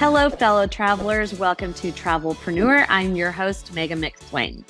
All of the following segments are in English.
Hello, fellow travelers. Welcome to TravelPreneur. I'm your host, Megan McSwain.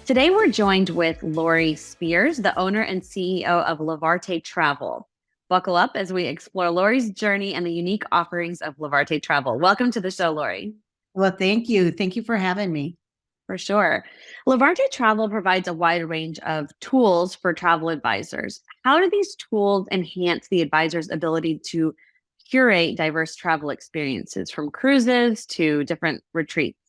Today, we're joined with Lori Speers, the owner and CEO of Levarté Travel. Buckle up as we explore Lori's journey and the unique offerings of Levarté Travel. Welcome to the show, Lori. Well, thank you. Thank you for having me. For sure. Levarté Travel provides a wide range of tools for travel advisors. How do these tools enhance the advisor's ability to curate diverse travel experiences from cruises to different retreats?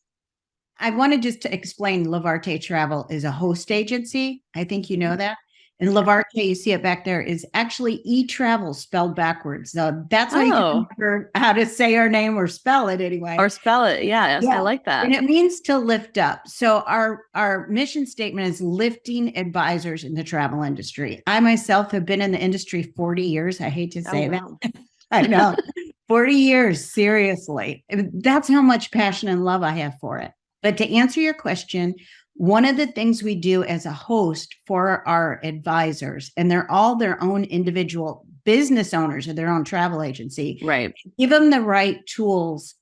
I wanted just to explain Levarté Travel is a host agency. I think you know that. And Levarté, you see it back there, is actually e-travel spelled backwards. So that's how you can remember how to say our name or spell it anyway. Or spell it. Yeah, I like that. And it means to lift up. So our mission statement is lifting advisors in the travel industry. I myself have been in the industry 40 years. I hate to say that. I know. 40 years, seriously. That's how much passion and love I have for it. But to answer your question, one of the things we do as a host for our advisors, and they're all their own individual business owners of their own travel agency, right? Give them the right tools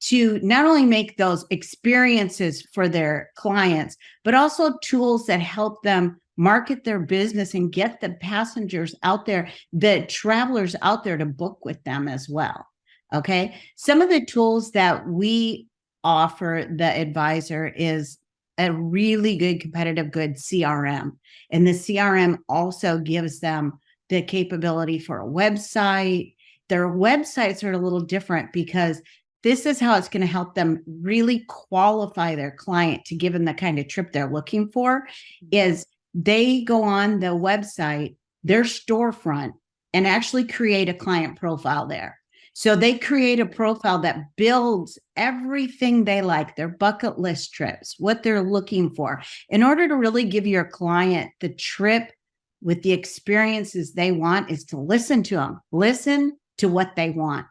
to not only make those experiences for their clients, but also tools that help them market their business and get the passengers out there, the travelers out there to book with them as well. Okay. Some of the tools that we offer the advisor is a really good competitive good CRM. And the CRM also gives them the capability for a website. Their websites are a little different because this is how it's going to help them really qualify their client to give them the kind of trip they're looking for. Is they go on the website, their storefront, and actually create a client profile there. So they create a profile that builds everything they like, their bucket list trips, what they're looking for, in order to really give your client the trip with the experiences they want. Is to listen to them, listen to what they want.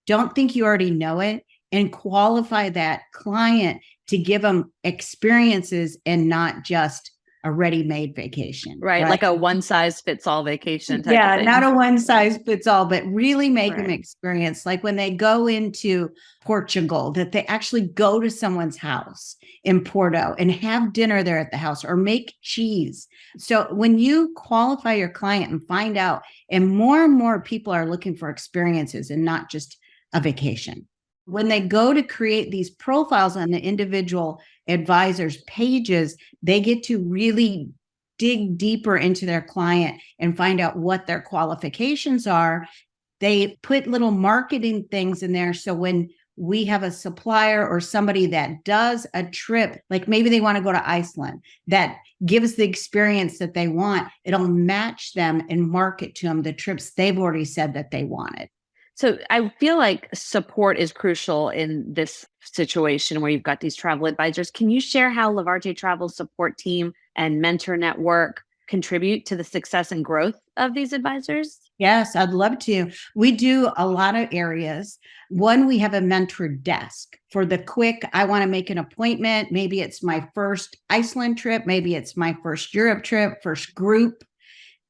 Don't think you already know it, and qualify that client to give them experiences and not just a ready-made vacation. Right? Like a one-size-fits-all vacation type of thing. Not a one-size-fits-all, but really make them experience. Like when they go into Portugal, that they actually go to someone's house in Porto and have dinner there at the house or make cheese. So when you qualify your client and find out, and more people are looking for experiences and not just a vacation. When they go to create these profiles on the individual advisors' pages, they get to really dig deeper into their client and find out what their qualifications are. They put little marketing things in there. So when we have a supplier or somebody that does a trip, like maybe they want to go to Iceland, that gives the experience that they want, it'll match them and market to them the trips they've already said that they wanted. So I feel like support is crucial in this situation where you've got these travel advisors. Can you share how Levarté Travel's support team and mentor network contribute to the success and growth of these advisors? Yes, I'd love to. We do a lot of areas. One, we have a mentor desk for the quick, I want to make an appointment. Maybe it's my first Iceland trip. Maybe it's my first Europe trip, first group.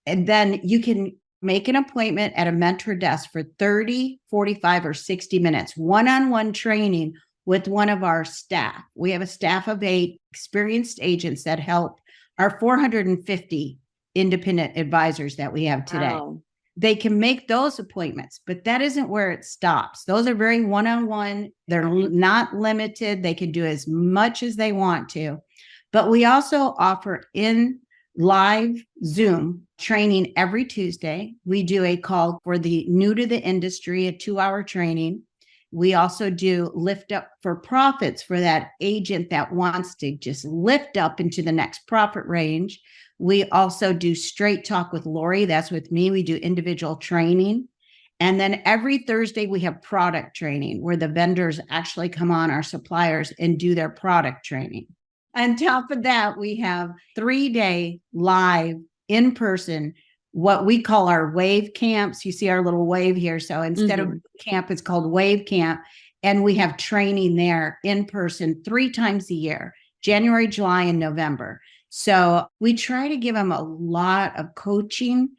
And then you can make an appointment at a mentor desk for 30, 45, or 60 minutes, one-on-one training with one of our staff. We have a staff of 8 experienced agents that help our 450 independent advisors that we have today. Wow. They can make those appointments, but that isn't where it stops. Those are very one-on-one. They're not limited. They can do as much as they want to. But we also offer in live Zoom training every Tuesday. We do a call for the new to the industry, a 2-hour training. We also do lift up for profits for that agent that wants to just lift up into the next profit range. We also do straight talk with Lori. That's with me. We do individual training. And then every Thursday we have product training where the vendors actually come on, our suppliers, and do their product training. On top of that, we have 3-day live in-person, what we call our wave camps. You see our little wave here. So instead of camp, it's called wave camp. And we have training there in person 3 times a year, January, July, and November. So we try to give them a lot of coaching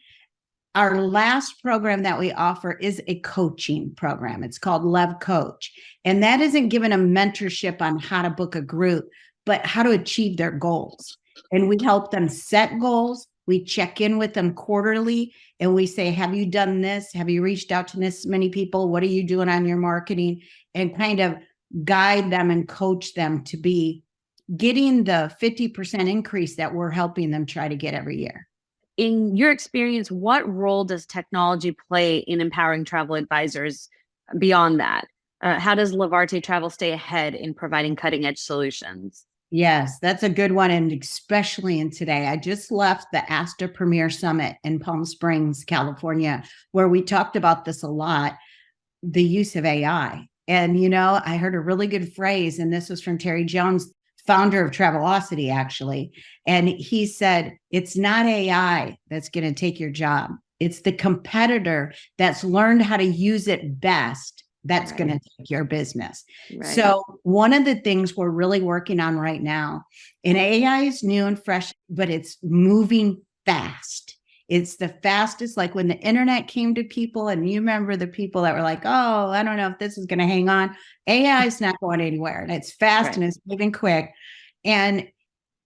Our last program that we offer is a coaching program. It's called Lev Coach. And that isn't giving a mentorship on how to book a group, but how to achieve their goals. And we help them set goals. We check in with them quarterly and we say, have you done this? Have you reached out to this many people? What are you doing on your marketing? And kind of guide them and coach them to be getting the 50% increase that we're helping them try to get every year. In your experience, what role does technology play in empowering travel advisors beyond that? How does Levarté Travel stay ahead in providing cutting edge solutions? Yes, that's a good one. And especially in today, I just left the Asta Premier Summit in Palm Springs, California, where we talked about this a lot, the use of AI. And, I heard a really good phrase, and this was from Terry Jones, founder of Travelocity, actually. And he said, it's not AI that's going to take your job. It's the competitor that's learned how to use it best that's going to take your business. Right. So one of the things we're really working on right now, and AI is new and fresh, but it's moving fast. It's the fastest, like when the internet came to people, and you remember the people that were like, oh, I don't know if this is going to hang on. AI is not going anywhere, and it's fast and it's moving quick. And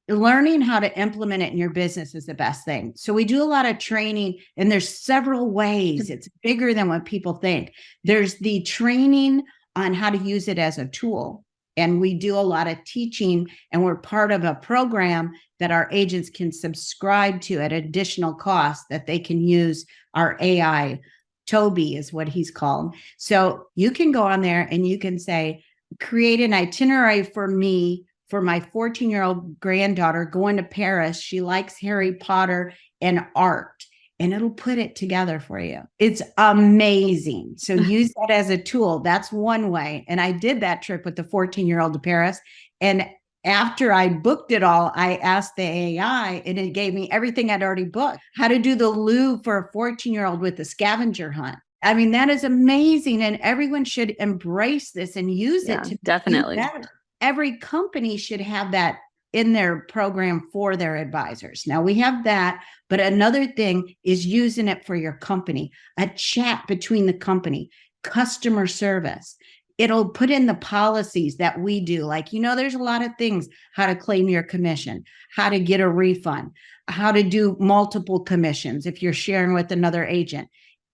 learning how to implement it in your business is the best thing. So we do a lot of training, and there's several ways. It's bigger than what people think. There's the training on how to use it as a tool. And we do a lot of teaching, and we're part of a program that our agents can subscribe to at additional cost that they can use our AI. Toby is what he's called. So you can go on there and you can say, create an itinerary for me for my 14-year-old granddaughter going to Paris. She likes Harry Potter and art, and it'll put it together for you. It's amazing. So use that as a tool. That's one way. And I did that trip with the 14-year-old to Paris. And after I booked it all, I asked the AI, and it gave me everything I'd already booked. How to do the Louvre for a 14-year-old with the scavenger hunt. I mean, that is amazing. And everyone should embrace this and use it to definitely be better. Every company should have that in their program for their advisors. Now we have that, but another thing is using it for your company, a chat between the company, customer service. It'll put in the policies that we do. Like, there's a lot of things, how to claim your commission, how to get a refund, how to do multiple commissions if you're sharing with another agent.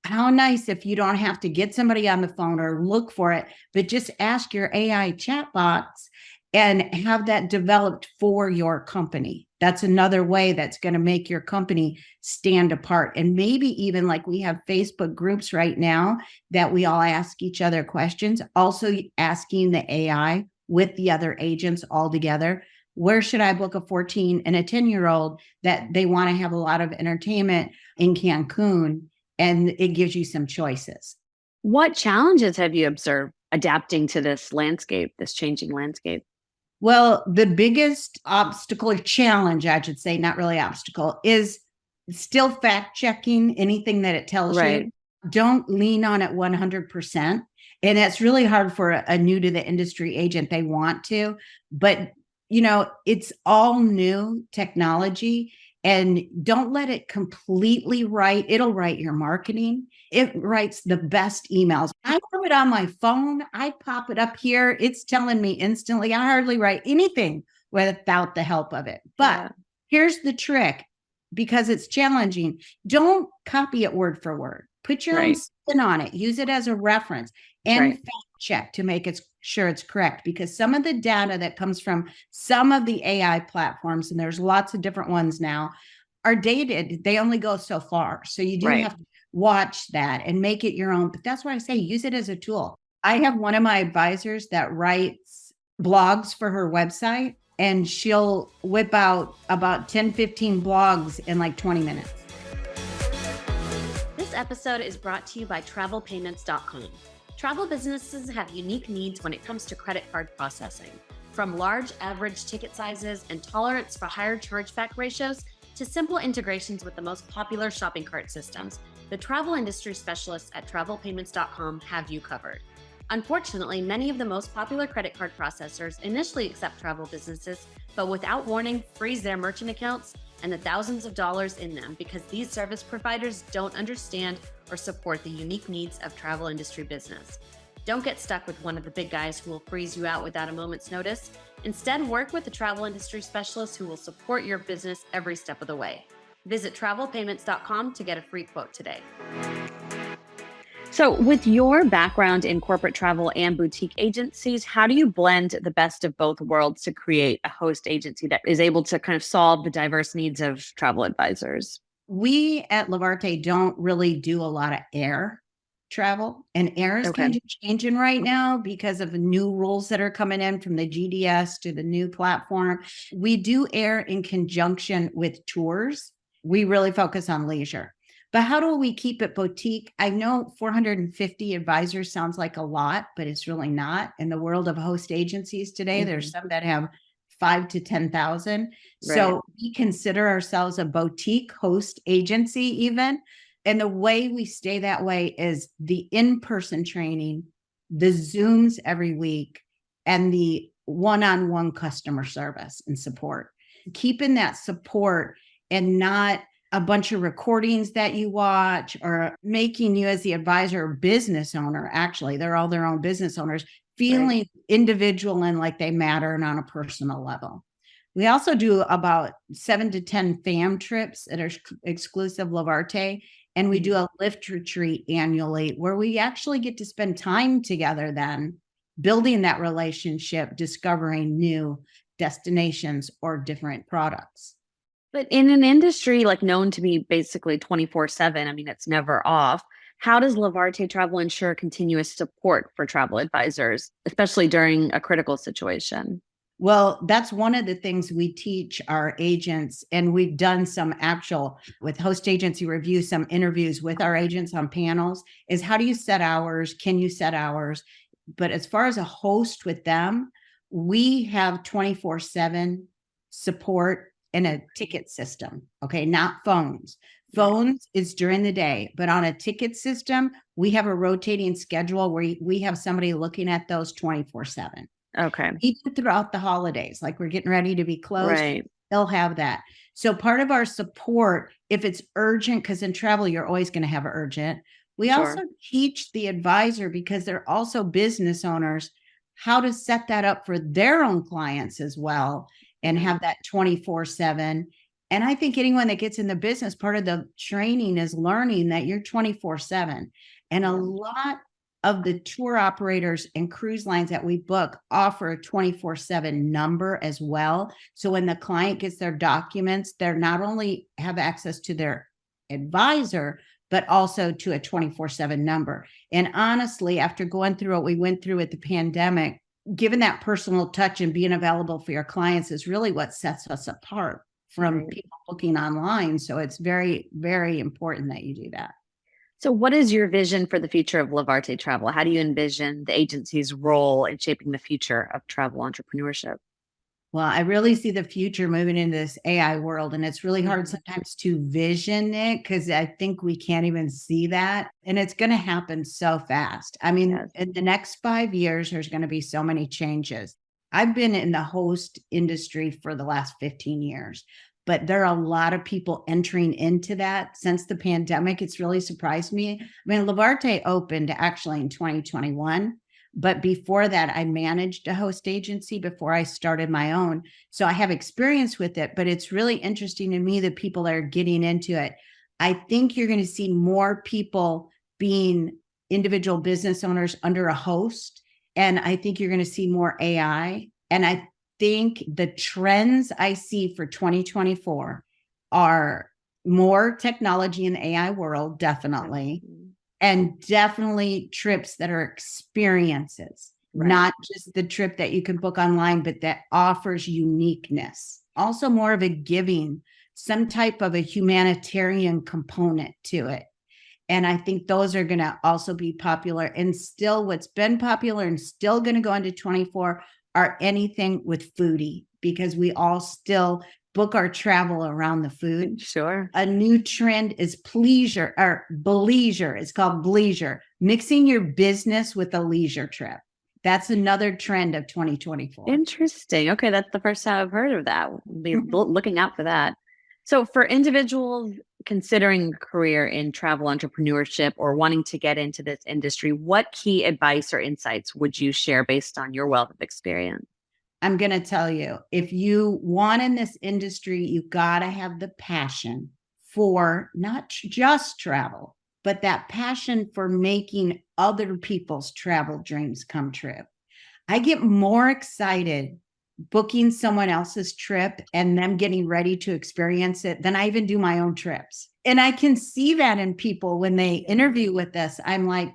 How nice if you don't have to get somebody on the phone or look for it, but just ask your AI chat box and have that developed for your company. That's another way that's going to make your company stand apart. And maybe even like we have Facebook groups right now that we all ask each other questions, also asking the AI with the other agents all together. Where should I book a 14 and a 10-year-old that they want to have a lot of entertainment in Cancun? And it gives you some choices. What challenges have you observed adapting to this landscape, this changing landscape? Well, the biggest obstacle or challenge, I should say, not really obstacle, is still fact checking anything that it tells you. Don't lean on it 100%. And that's really hard for a new to the industry agent. They want to, but it's all new technology. And don't let it completely write. It'll write your marketing. It writes the best emails. I have it on my phone. I pop it up here. It's telling me instantly. I hardly write anything without the help of it. But here's the trick, because it's challenging. Don't copy it word for word. Put your own spin on it. Use it as a reference and fact check to make it sure it's correct, because some of the data that comes from some of the AI platforms, and there's lots of different ones now, are dated. They only go so far. So you do have to watch that and make it your own. But that's why I say use it as a tool. I have one of my advisors that writes blogs for her website, and she'll whip out about 10, 15 blogs in like 20 minutes. This episode is brought to you by TravelPayments.com. Travel businesses have unique needs when it comes to credit card processing. From large average ticket sizes and tolerance for higher chargeback ratios to simple integrations with the most popular shopping cart systems, the travel industry specialists at TravelPayments.com have you covered. Unfortunately, many of the most popular credit card processors initially accept travel businesses, but without warning, freeze their merchant accounts and the thousands of dollars in them because these service providers don't understand or support the unique needs of travel industry business. Don't get stuck with one of the big guys who will freeze you out without a moment's notice. Instead, work with a travel industry specialist who will support your business every step of the way. Visit travelpayments.com to get a free quote today. So with your background in corporate travel and boutique agencies, how do you blend the best of both worlds to create a host agency that is able to kind of solve the diverse needs of travel advisors? We at Levarté don't really do a lot of air travel, and air is kind of changing right now because of the new rules that are coming in from the GDS to the new platform. We do air in conjunction with tours. We really focus on leisure. But how do we keep it boutique? I know 450 advisors sounds like a lot, but it's really not. In the world of host agencies today, there's some that have 5 to 10,000. Right. So we consider ourselves a boutique host agency even. And the way we stay that way is the in-person training, the Zooms every week, and the one-on-one customer service and support. Keeping that support and not a bunch of recordings that you watch or making you as the advisor or business owner, actually, they're all their own business owners, feeling individual and like they matter and on a personal level. We also do about 7 to 10 fam trips that are exclusive Levarté. And we do a lift retreat annually where we actually get to spend time together then, building that relationship, discovering new destinations or different products. But in an industry like known to be basically 24/7, I mean, it's never off. How does Levarté Travel ensure continuous support for travel advisors, especially during a critical situation? Well, that's one of the things we teach our agents, and we've done some actual with host agency review, some interviews with our agents on panels, is how do you set hours? Can you set hours? But as far as a host with them, we have 24/7 support in a ticket system. Okay. Not phones. Phones is during the day, but on a ticket system, we have a rotating schedule where we have somebody looking at those 24/7. Okay. Even throughout the holidays, like we're getting ready to be closed, they'll have that. So part of our support, if it's urgent, because in travel, you're always going to have urgent. We also teach the advisor, because they're also business owners, how to set that up for their own clients as well and have that 24/7. And I think anyone that gets in the business, part of the training is learning that you're 24/7. And a lot of the tour operators and cruise lines that we book offer a 24/7 number as well. So when the client gets their documents, they're not only have access to their advisor, but also to a 24/7 number. And honestly, after going through what we went through with the pandemic, given that personal touch and being available for your clients is really what sets us apart from people booking online. So it's very, very important that you do that. So what is your vision for the future of Levarté Travel? How do you envision the agency's role in shaping the future of travel entrepreneurship? Well, I really see the future moving into this AI world, and it's really hard sometimes to vision it because I think we can't even see that. And it's going to happen so fast. I mean, in the next 5 years, there's going to be so many changes. I've been in the host industry for the last 15 years, but there are a lot of people entering into that since the pandemic. It's really surprised me. I mean, Levarté opened actually in 2021. But before that, I managed a host agency before I started my own. So I have experience with it, but it's really interesting to me that people are getting into it. I think you're going to see more people being individual business owners under a host. And I think you're going to see more AI. And I think the trends I see for 2024 are more technology in the AI world, definitely. And definitely trips that are experiences, not just the trip that you can book online, but that offers uniqueness. Also more of a giving, some type of a humanitarian component to it. And I think those are going to also be popular. And still what's been popular and still going to go into 24 are anything with foodie, because we all still book our travel around the food. Sure. A new trend is pleasure or bleisure. It's called bleisure, mixing your business with a leisure trip. That's another trend of 2024. Interesting. Okay, that's the first time I've heard of that. We'll be looking out for that. So for individuals considering a career in travel entrepreneurship or wanting to get into this industry, what key advice or insights would you share based on your wealth of experience? I'm going to tell you, if you want in this industry, you got to have the passion for not just travel, but that passion for making other people's travel dreams come true. I get more excited booking someone else's trip and them getting ready to experience it than I even do my own trips. And I can see that in people when they interview with us. I'm like,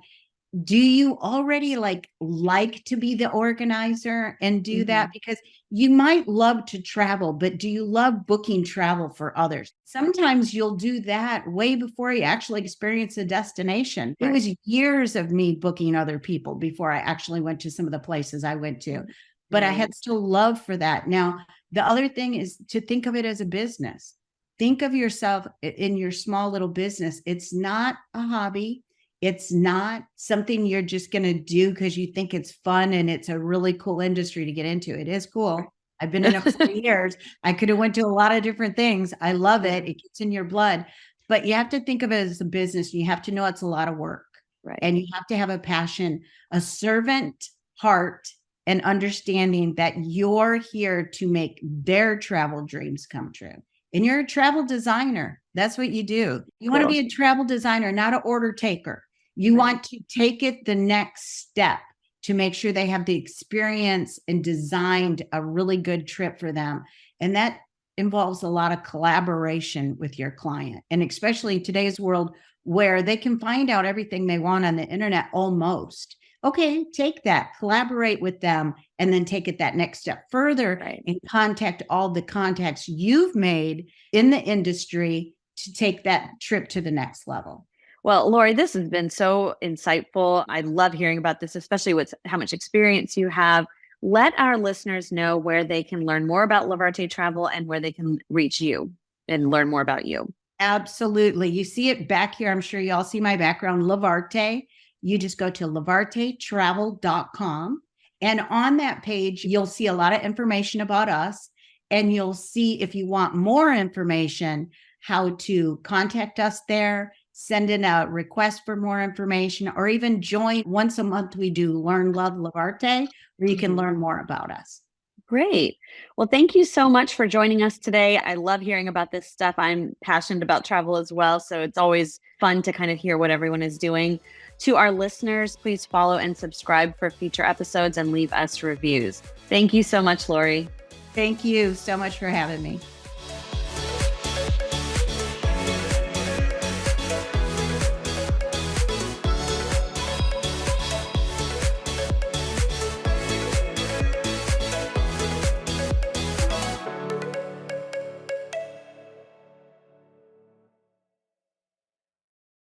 do you already like to be the organizer and do that? Because you might love to travel, but do you love booking travel for others? Sometimes you'll do that way before you actually experience a destination. It Right. was years of me booking other people before I actually went to some of the places I went to, but I had still love for that. Now, the other thing is to think of it as a business. Think of yourself in your small little business. It's not a hobby. It's not something you're just going to do because you think it's fun and it's a really cool industry to get into. It is cool. I've been in it for years. I could have went to a lot of different things. I love it. It gets in your blood. But you have to think of it as a business. You have to know it's a lot of work. Right. And you have to have a passion, a servant heart, and understanding that you're here to make their travel dreams come true. And you're a travel designer. That's what you do. You want to be a travel designer, not an order taker. You want to take it the next step to make sure they have the experience and designed a really good trip for them. And that involves a lot of collaboration with your client. And especially in today's world where they can find out everything they want on the internet almost. Okay, take that, collaborate with them, and then take it that next step further and contact all the contacts you've made in the industry to take that trip to the next level. Well, Lori, this has been so insightful. I love hearing about this, especially with how much experience you have. Let our listeners know where they can learn more about Levarté Travel and where they can reach you and learn more about you. Absolutely. You see it back here. I'm sure you all see my background, Levarté. You just go to levartétravel.com. And on that page, you'll see a lot of information about us. And you'll see, if you want more information, how to contact us there, send in a request for more information, or even join. Once a month, we do Learn Love Levarté, where you can learn more about us. Great. Well, thank you so much for joining us today. I love hearing about this stuff. I'm passionate about travel as well, so it's always fun to kind of hear what everyone is doing. To our listeners, please follow and subscribe for future episodes and leave us reviews. Thank you so much, Lori. Thank you so much for having me.